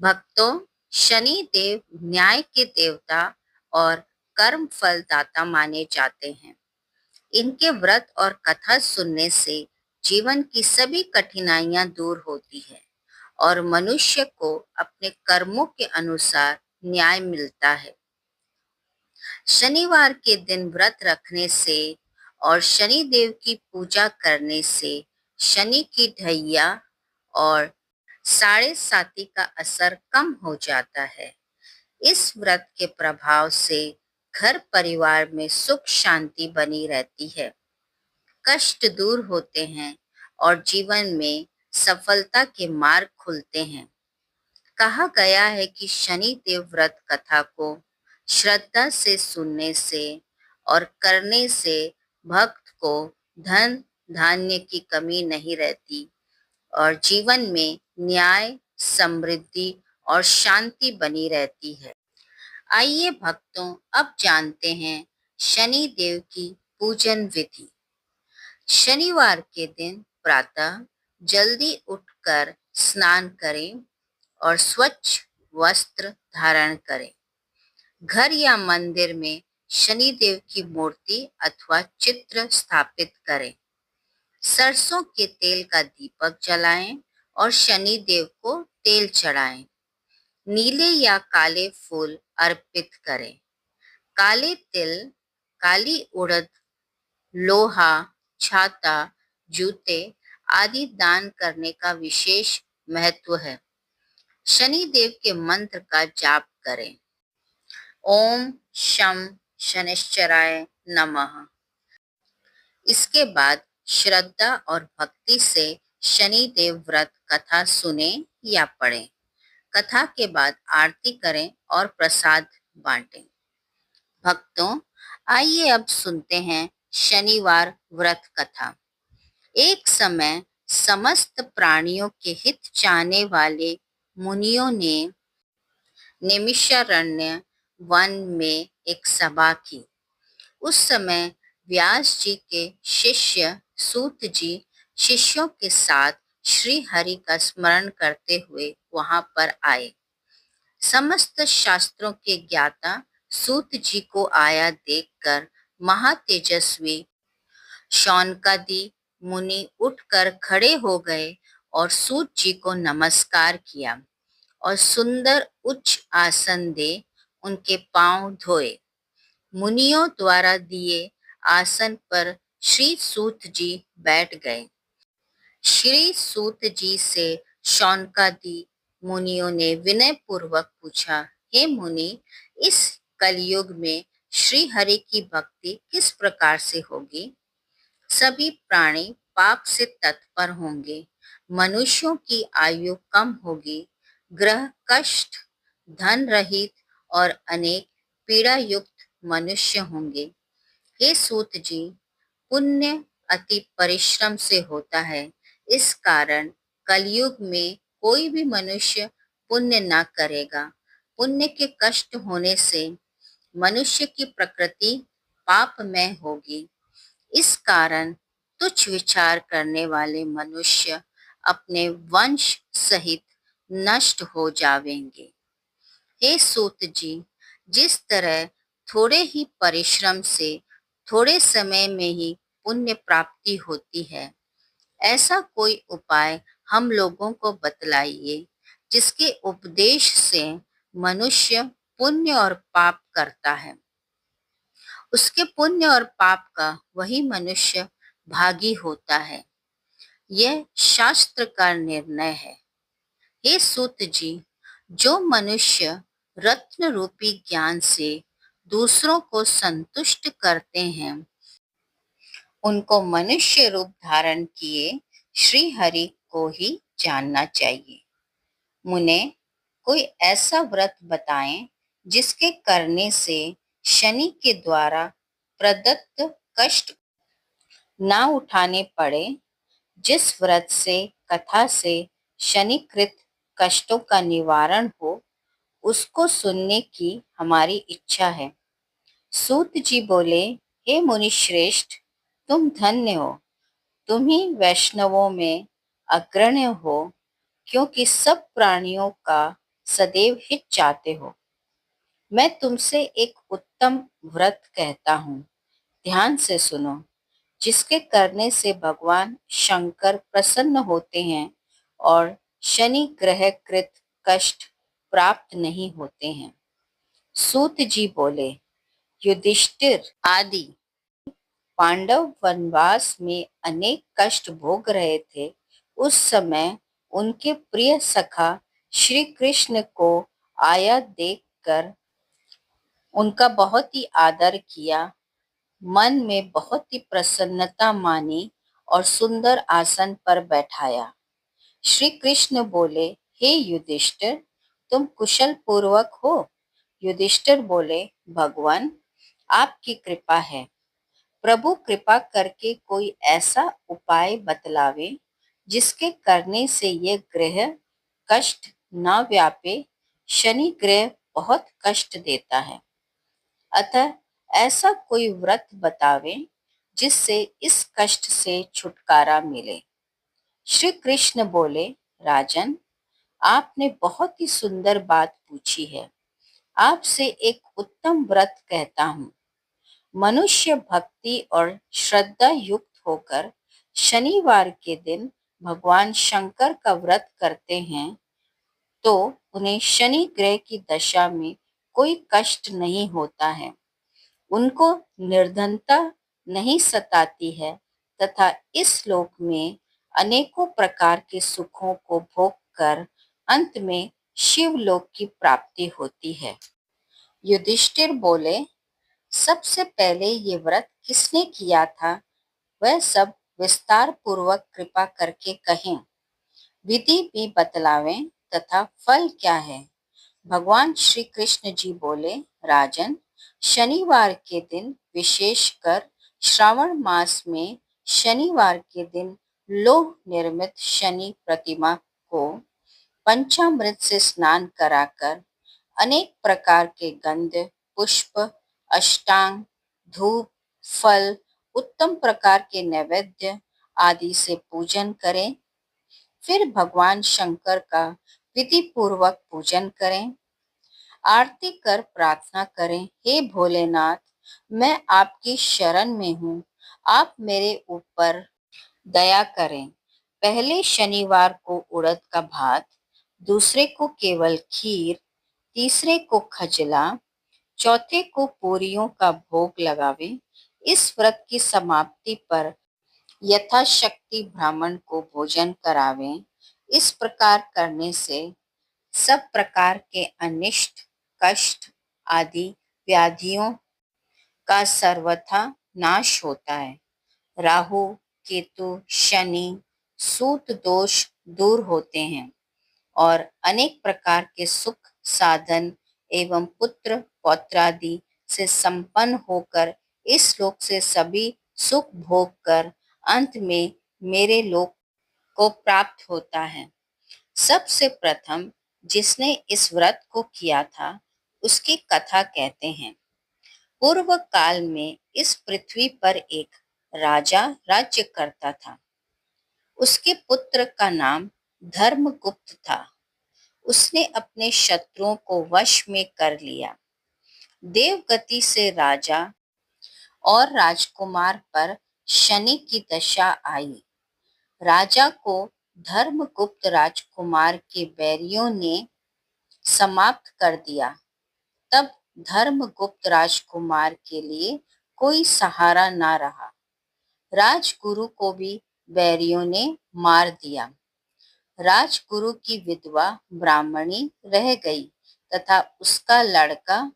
भक्तों, शनि देव न्याय के देवता और कर्म फल दाता माने जाते हैं। इनके व्रत और कथा सुनने से जीवन की सभी कठिनाइयां दूर होती है और मनुष्य को अपने कर्मों के अनुसार न्याय मिलता है। शनिवार के दिन व्रत रखने से और शनि देव की पूजा करने से शनि की ढैया और साढ़े साती का असर कम हो जाता है। इस व्रत के प्रभाव से घर परिवार में सुख शांति बनी रहती है, कष्ट दूर होते हैं और जीवन में सफलता के मार्ग खुलते हैं। कहा गया है कि शनि देव व्रत कथा को श्रद्धा से सुनने से और करने से भक्त को धन धान्य की कमी नहीं रहती और जीवन में न्याय, समृद्धि और शांति बनी रहती है। आइए भक्तों, अब जानते हैं शनि देव की पूजन विधि। शनिवार के दिन प्रातः जल्दी उठकर स्नान करें और स्वच्छ वस्त्र धारण करें। घर या मंदिर में शनि देव की मूर्ति अथवा चित्र स्थापित करें। सरसों के तेल का दीपक जलाएं और शनि देव को तेल चढ़ाएं। नीले या काले फूल अर्पित करें। काले तिल, काली उड़द, लोहा, छाता, जूते आदि दान करने का विशेष महत्व है। शनि देव के मंत्र का जाप करें। ओम शम शनिश्चराय नमः। इसके बाद श्रद्धा और भक्ति से शनि देव व्रत कथा सुने या पढ़ें। कथा के बाद आरती करें और प्रसाद बांटें। भक्तों, आइए अब सुनते हैं शनिवार व्रत कथा। एक समय समस्त प्राणियों के हित चाहने वाले मुनियों ने नैमिषारण्य वन में एक सभा की। उस समय व्यास जी के शिष्य सूत जी शिष्यों के साथ श्री हरि का स्मरण करते हुए वहां पर आए। समस्त शास्त्रों के ज्ञाता सूत जी को आया देखकर महातेजस्वी शौनकादि मुनि उठकर खड़े हो गए और सूत जी को नमस्कार किया और सुंदर उच्च आसन दे उनके पांव धोए। मुनियों द्वारा दिए आसन पर श्री सूत जी बैठ गए। श्री सूत जी से शौनकादि मुनियों ने विनय पूर्वक पूछा, हे मुनि, इस कलयुग में श्री हरि की भक्ति किस प्रकार से होगी? सभी प्राणी पाप से तत्पर होंगे, मनुष्यों की आयु कम होगी, ग्रह कष्ट, धन रहित और अनेक पीड़ा युक्त मनुष्य होंगे। हे सूत जी, पुण्य अति परिश्रम से होता है। इस कारण कलयुग में कोई भी मनुष्य पुण्य न करेगा। पुण्य के कष्ट होने से मनुष्य की प्रकृति पापमय होगी। इस कारण तुच्छ विचार करने वाले मनुष्य अपने वंश सहित नष्ट हो जावेंगे। हे सूत जी, जिस तरह थोड़े ही परिश्रम से थोड़े समय में ही पुण्य प्राप्ति होती है, ऐसा कोई उपाय हम लोगों को बतलाइए जिसके उपदेश से मनुष्य पुण्य और पाप करता है। उसके पुण्य और पाप का वही मनुष्य भागी होता है। यह शास्त्र का निर्णय है। हे सूत जी, जो मनुष्य रत्न रूपी ज्ञान से दूसरों को संतुष्ट करते हैं, उनको मनुष्य रूप धारण किए श्री हरि को ही जानना चाहिए। मुने, कोई ऐसा व्रत बताएं जिसके करने से शनि के द्वारा प्रदत्त कष्ट ना उठाने पड़े। जिस व्रत से कथा से शनिकृत कष्टों का निवारण हो, उसको सुनने की हमारी इच्छा है। सूत जी बोले, हे मुनि श्रेष्ठ, तुम धन्य हो। तुम ही वैष्णवों में अग्रण्य हो, क्योंकि सब प्राणियों का सदैव हित चाहते हो। मैं तुमसे एक उत्तम व्रत कहता हूँ, ध्यान से सुनो, जिसके करने से भगवान शंकर प्रसन्न होते हैं और शनि ग्रह कृत कष्ट प्राप्त नहीं होते हैं। सूत जी बोले, युधिष्ठिर आदि पांडव वनवास में अनेक कष्ट भोग रहे थे। उस समय उनके प्रिय सखा श्री कृष्ण को आया देखकर उनका बहुत ही आदर किया, मन में बहुत ही प्रसन्नता मानी और सुंदर आसन पर बैठाया। श्री कृष्ण बोले, हे युधिष्ठिर, तुम कुशल पूर्वक हो? युधिष्ठिर बोले, भगवान, आपकी कृपा है। प्रभु कृपा करके कोई ऐसा उपाय बतलावे जिसके करने से ये ग्रह कष्ट न व्यापे। शनि ग्रह बहुत कष्ट देता है, अतः ऐसा कोई व्रत बतावे जिससे इस कष्ट से छुटकारा मिले। श्री कृष्ण बोले, राजन, आपने बहुत ही सुंदर बात पूछी है। आपसे एक उत्तम व्रत कहता हूँ। मनुष्य भक्ति और श्रद्धा युक्त होकर शनिवार के दिन भगवान शंकर का व्रत करते हैं तो उन्हें शनि ग्रह की दशा में कोई कष्ट नहीं होता है, उनको निर्धनता नहीं सताती है तथा इस लोक में अनेकों प्रकार के सुखों को भोग कर अंत में शिवलोक की प्राप्ति होती है। युधिष्ठिर बोले, सबसे पहले ये व्रत किसने किया था, वह सब विस्तार पूर्वक कृपा करके कहें, विधि भी बतलावें तथा फल क्या है। भगवान श्री कृष्ण जी बोले, राजन, शनिवार के दिन, विशेषकर श्रावण मास में शनिवार के दिन लोह निर्मित शनि प्रतिमा को पंचामृत से स्नान कराकर अनेक प्रकार के गंध, पुष्प, अष्टांग, धूप, फल, उत्तम प्रकार के नैवेद्य आदि से पूजन करें। फिर भगवान शंकर का विधि पूर्वक पूजन करें, आरती कर प्रार्थना करें, हे भोलेनाथ, मैं आपकी शरण में हूँ, आप मेरे ऊपर दया करें। पहले शनिवार को उड़द का भात, दूसरे को केवल खीर, तीसरे को खजला, चौथे को पूरियों का भोग लगावे। इस व्रत की समाप्ति पर यथाशक्ति ब्राह्मण को भोजन करावें। इस प्रकार करने से सब प्रकार के अनिष्ट, कष्ट आदि व्याधियों का सर्वथा नाश होता है। राहु, केतु, शनि, सूत दोष दूर होते हैं और अनेक प्रकार के सुख साधन एवं पुत्र पौत्रादि से संपन्न होकर इस लोक से सभी सुख भोग कर अंत में मेरे लोक को प्राप्त होता है। सबसे प्रथम जिसने इस व्रत को किया था उसकी कथा कहते हैं। पूर्व काल में इस पृथ्वी पर एक राजा राज्य करता था। उसके पुत्र का नाम धर्मगुप्त था। उसने अपने शत्रुओं को वश में कर लिया। देवगति से राजा और राजकुमार पर शनि की दशा आई। राजा को धर्मगुप्त राजकुमार के बैरियों ने समाप्त कर दिया। तब धर्मगुप्त राजकुमार के लिए कोई सहारा ना रहा। राजगुरु को भी बैरियों ने मार दिया। राजगुरु की विधवा ब्राह्मणी रह गई तथा उसका लड़का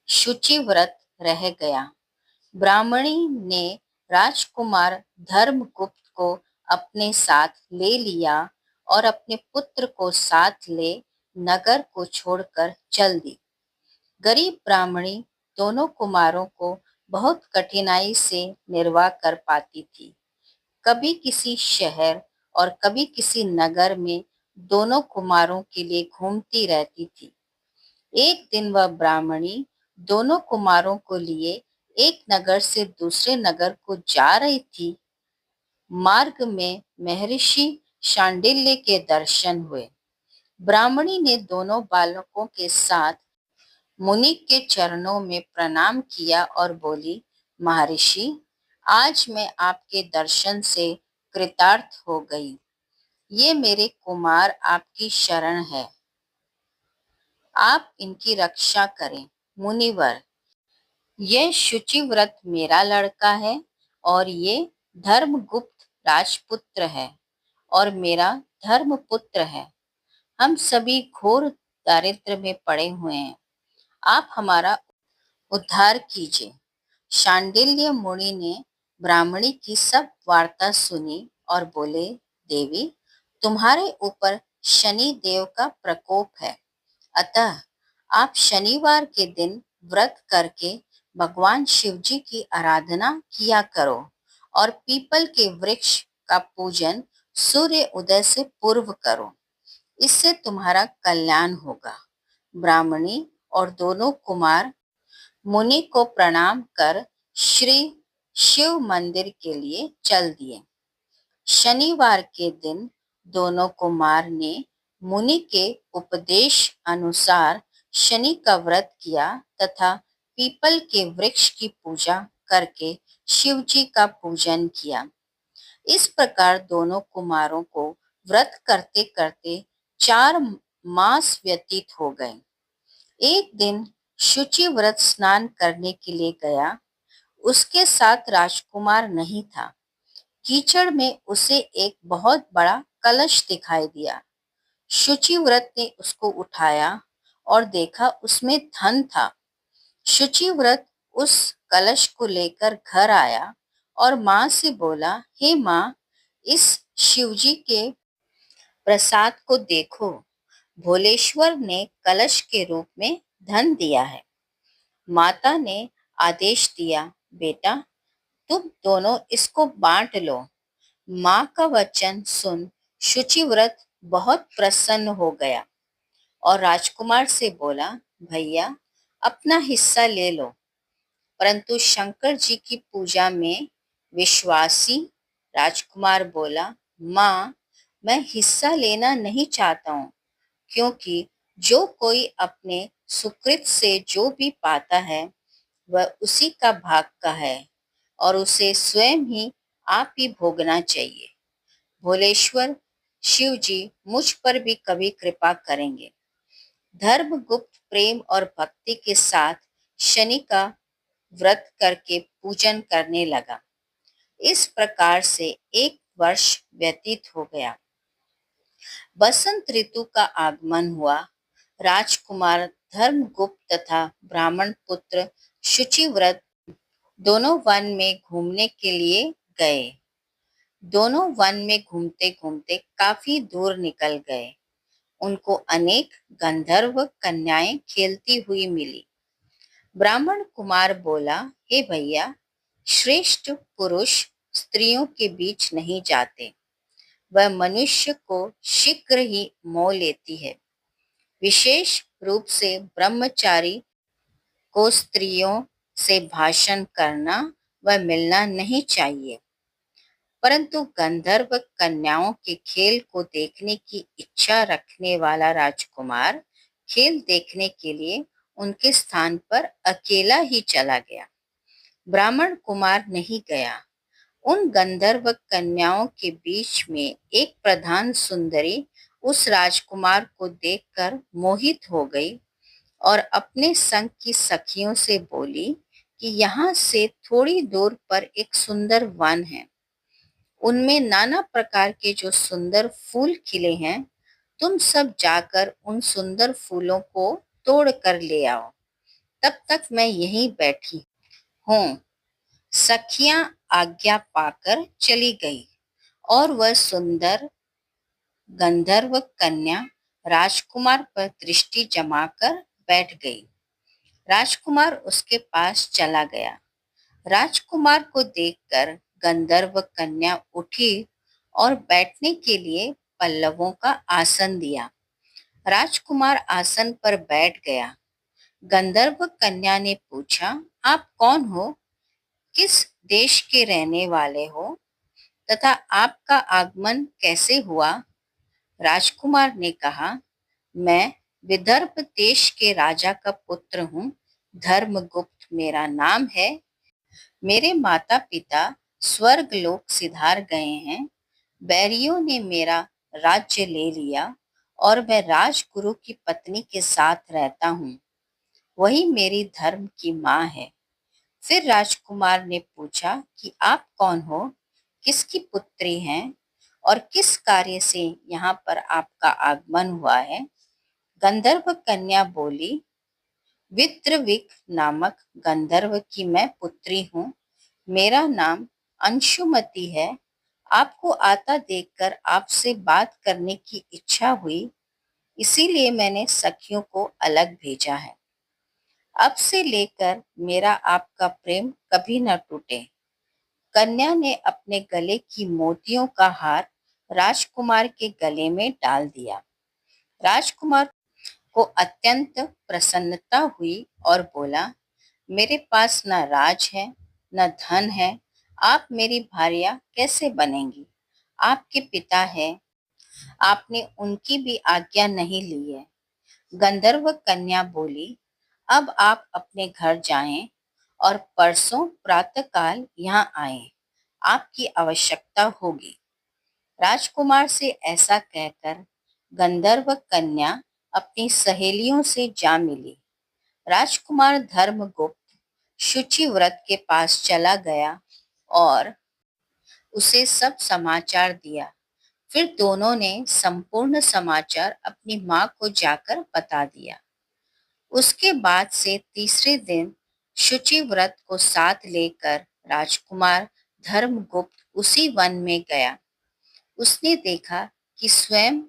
शुचिव्रत रह गया। ब्राह्मणी ने राजकुमार धर्मगुप्त को अपने साथ ले लिया और अपने पुत्र को साथ ले नगर को छोड़कर चल दी। गरीब ब्राह्मणी दोनों कुमारों को बहुत कठिनाई से निर्वाह कर पाती थी। कभी किसी शहर और कभी किसी नगर में दोनों कुमारों के लिए घूमती रहती थी। एक दिन वह ब्राह्मणी दोनों कुमारों को लिए एक नगर से दूसरे नगर को जा रही थी। मार्ग में महर्षि शांडिल्य के दर्शन हुए। ब्राह्मणी ने दोनों बालकों के साथ मुनि के चरणों में प्रणाम किया और बोली, महर्षि, आज मैं आपके दर्शन से कृतार्थ हो गई। ये मेरे कुमार आपकी शरण है, आप इनकी रक्षा करें। मुनिवर, यह शुचिव्रत मेरा लड़का है और ये धर्मगुप्त राजपुत्र है और मेरा धर्मपुत्र है। हम सभी घोर दारिद्र्य में पड़े हुए हैं, आप हमारा उद्धार कीजिए। शांडिल्य मुनि ने ब्राह्मणी की सब वार्ता सुनी और बोले, देवी, तुम्हारे ऊपर शनि देव का प्रकोप है, अतः आप शनिवार के दिन व्रत करके भगवान शिव जी की आराधना किया करो और पीपल के वृक्ष का पूजन सूर्य उदय से पूर्व करो, इससे तुम्हारा कल्याण होगा। ब्राह्मणी और दोनों कुमार मुनि को प्रणाम कर श्री शिव मंदिर के लिए चल दिए। शनिवार के दिन दोनों कुमार ने मुनि के उपदेश अनुसार शनि का व्रत किया तथा पीपल के वृक्ष की पूजा करके शिव जी का पूजन किया। इस प्रकार दोनों कुमारों को व्रत करते करते 4 मास व्यतीत हो गए। एक दिन शुचि व्रत स्नान करने के लिए गया, उसके साथ राजकुमार नहीं था। कीचड़ में उसे एक बहुत बड़ा कलश दिखाई दिया। शुचिव्रत ने उसको उठाया और देखा उसमें धन था। शुचिव्रत उस कलश को लेकर घर आया और माँ से बोला, हे माँ, इस शिवजी के प्रसाद को देखो, भोलेश्वर ने कलश के रूप में धन दिया है। माता ने आदेश दिया, बेटा, तुम दोनों इसको बांट लो। माँ का वचन सुन शुचिव्रत बहुत प्रसन्न हो गया और राजकुमार से बोला, भैया, अपना हिस्सा ले लो। परंतु शंकर जी की पूजा में विश्वासी राजकुमार बोला, माँ, मैं हिस्सा लेना नहीं चाहता हूँ, क्योंकि जो कोई अपने सुकृत से जो भी पाता है वह उसी का भाग का है और उसे स्वयं ही आप ही भोगना चाहिए। भोलेश्वर शिव जी मुझ पर भी कभी कृपा करेंगे। धर्मगुप्त प्रेम और भक्ति के साथ शनि का व्रत करके पूजन करने लगा। इस प्रकार से 1 वर्ष व्यतीत हो गया। बसंत ऋतु का आगमन हुआ। राजकुमार धर्मगुप्त तथा ब्राह्मण पुत्र शुचिव्रत दोनों वन में घूमने के लिए गए। दोनों वन में घूमते घूमते काफी दूर निकल गए। उनको अनेक गंधर्व कन्याएं खेलती हुई मिली। ब्राह्मण कुमार बोला, हे भैया, श्रेष्ठ पुरुष स्त्रियों के बीच नहीं जाते, वह मनुष्य को शीघ्र ही मोह लेती है। विशेष रूप से ब्रह्मचारी को स्त्रियों से भाषण करना व मिलना नहीं चाहिए। परंतु गंधर्व कन्याओं के खेल को देखने की इच्छा रखने वाला राजकुमार खेल देखने के लिए उनके स्थान पर अकेला ही चला गया। ब्राह्मण कुमार नहीं गया। उन गंधर्व कन्याओं के बीच में एक प्रधान सुंदरी उस राजकुमार को देखकर मोहित हो गई और अपने संग की सखियों से बोली कि यहाँ से थोड़ी दूर पर एक सुंदर वन है, उनमें नाना प्रकार के जो सुंदर फूल खिले हैं, तुम सब जाकर उन सुंदर फूलों को तोड़ कर ले आओ, तब तक मैं यहीं बैठी हूँ। सखियां आज्ञा पाकर चली गई और वह सुंदर गंधर्व कन्या राजकुमार पर दृष्टि जमाकर बैठ गई। राजकुमार उसके पास चला गया। राजकुमार को देखकर गंधर्व कन्या उठी और बैठने के लिए पल्लवों का आसन दिया। राजकुमार आसन पर बैठ गया। गंधर्व कन्या ने पूछा, आप कौन हो, किस देश के रहने वाले हो तथा आपका आगमन कैसे हुआ? राजकुमार ने कहा, मैं विदर्भ देश के राजा का पुत्र हूँ। धर्मगुप्त मेरा नाम है। मेरे माता पिता स्वर्ग लोक सिधार गए हैं। बैरियों ने मेरा राज्य ले लिया और मैं राजगुरु की पत्नी के साथ रहता हूँ। वही मेरी धर्म की माँ है। फिर राजकुमार ने पूछा कि आप कौन हो, किसकी पुत्री हैं और किस कार्य से यहाँ पर आपका आगमन हुआ है। गंधर्व कन्या बोली, विद्रविक नामक गंधर्व की मैं पुत्री हूँ। मेरा नाम अंशुमति है। आपको आता देखकर आपसे बात करने की इच्छा हुई, इसीलिए मैंने सखियों को अलग भेजा है। अब से लेकर मेरा आपका प्रेम कभी न टूटे। कन्या ने अपने गले की मोतियों का हार राजकुमार के गले में डाल दिया। राजकुमार को अत्यंत प्रसन्नता हुई और बोला, मेरे पास न राज है न धन है, आप मेरी भार्या कैसे बनेंगी। आपके पिता है, आपने उनकी भी आज्ञा नहीं ली है। गंधर्व कन्या बोली, अब आप अपने घर जाएं और परसों प्रातःकाल यहाँ आएं। आपकी आवश्यकता होगी। राजकुमार से ऐसा कहकर गंधर्व कन्या अपनी सहेलियों से जा मिली। राजकुमार धर्मगुप्त शुचि व्रत के पास चला गया और उसे सब समाचार दिया। फिर दोनों ने संपूर्ण समाचार अपनी माँ को जाकर बता दिया। उसके बाद से तीसरे दिन शुचि व्रत को साथ लेकर राजकुमार धर्मगुप्त उसी वन में गया। उसने देखा कि स्वयं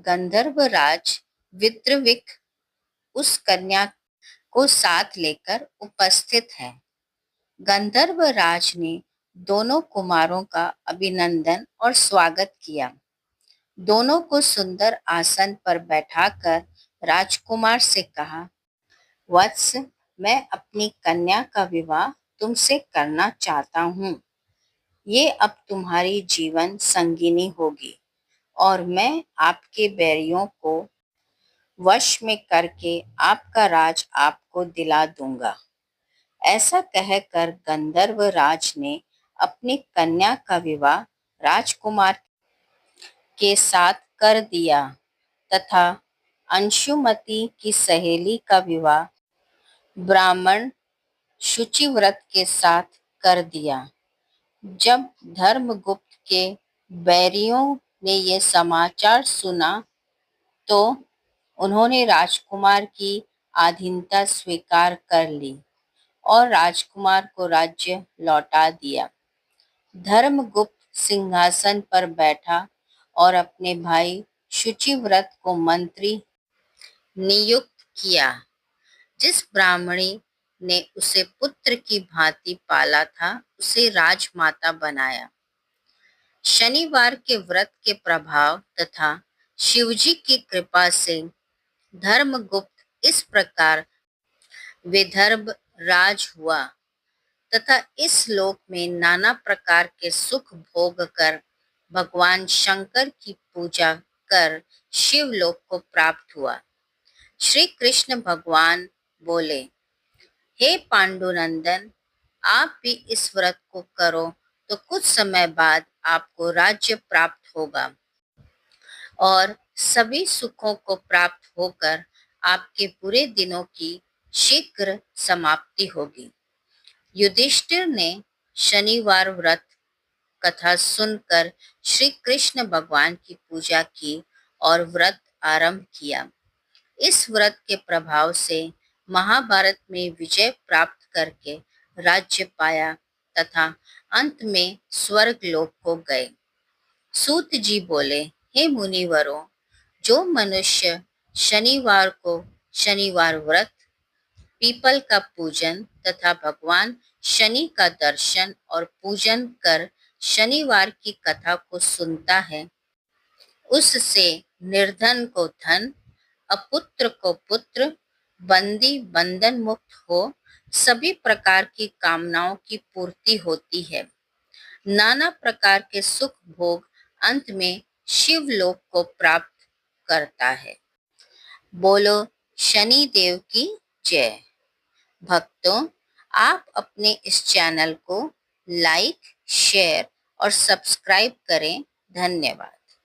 गंधर्वराज विद्रविक उस कन्या को साथ लेकर उपस्थित है। गंधर्वराज ने दोनों कुमारों का अभिनंदन और स्वागत किया। दोनों को सुंदर आसन पर बैठाकर राजकुमार से कहा, वत्स, मैं अपनी कन्या का विवाह तुमसे करना चाहता हूँ। ये अब तुम्हारी जीवन संगिनी होगी और मैं आपके बैरियों को वश में करके आपका राज आपको दिला दूंगा। ऐसा कहकर गंधर्व राज ने अपनी कन्या का विवाह राजकुमार के साथ कर दिया तथा अंशुमति की सहेली का विवाह ब्राह्मण शुचिव्रत के साथ कर दिया। जब धर्मगुप्त के बैरियों ने ये समाचार सुना तो उन्होंने राजकुमार की अधीनता स्वीकार कर ली और राजकुमार को राज्य लौटा दिया। धर्मगुप्त सिंहासन पर बैठा और अपने भाई शुचिव्रत को मंत्री नियुक्त किया। जिस ब्राह्मणी ने उसे पुत्र की भांति पाला था, उसे राजमाता बनाया। शनिवार के व्रत के प्रभाव तथा शिवजी की कृपा से धर्मगुप्त इस प्रकार विदर्भ राज हुआ तथा इस लोक में नाना प्रकार के सुख भोग कर भगवान शंकर की पूजा कर शिवलोक को प्राप्त हुआ। श्री कृष्ण भगवान बोले, हे पांडुनंदन, आप भी इस व्रत को करो तो कुछ समय बाद आपको राज्य प्राप्त होगा और सभी सुखों को प्राप्त होकर आपके बुरे दिनों की शीघ्र समाप्ति होगी। युधिष्ठिर ने शनिवार व्रत कथा सुनकर श्री कृष्ण भगवान की पूजा की और व्रत आरंभ किया। इस व्रत के प्रभाव से महाभारत में विजय प्राप्त करके राज्य पाया तथा अंत में स्वर्ग लोक को गए। सूत जी बोले, हे मुनिवरों, जो मनुष्य शनिवार को शनिवार व्रत, पीपल का पूजन तथा भगवान शनि का दर्शन और पूजन कर शनिवार की कथा को सुनता है, उससे निर्धन को धन, अपुत्र को पुत्र, बंदी बंधन मुक्त हो सभी प्रकार की कामनाओं की पूर्ति होती है। नाना प्रकार के सुख भोग अंत में शिवलोक को प्राप्त करता है। बोलो शनि देव की जय। भक्तों, आप अपने इस चैनल को लाइक, शेयर और सब्सक्राइब करें। धन्यवाद।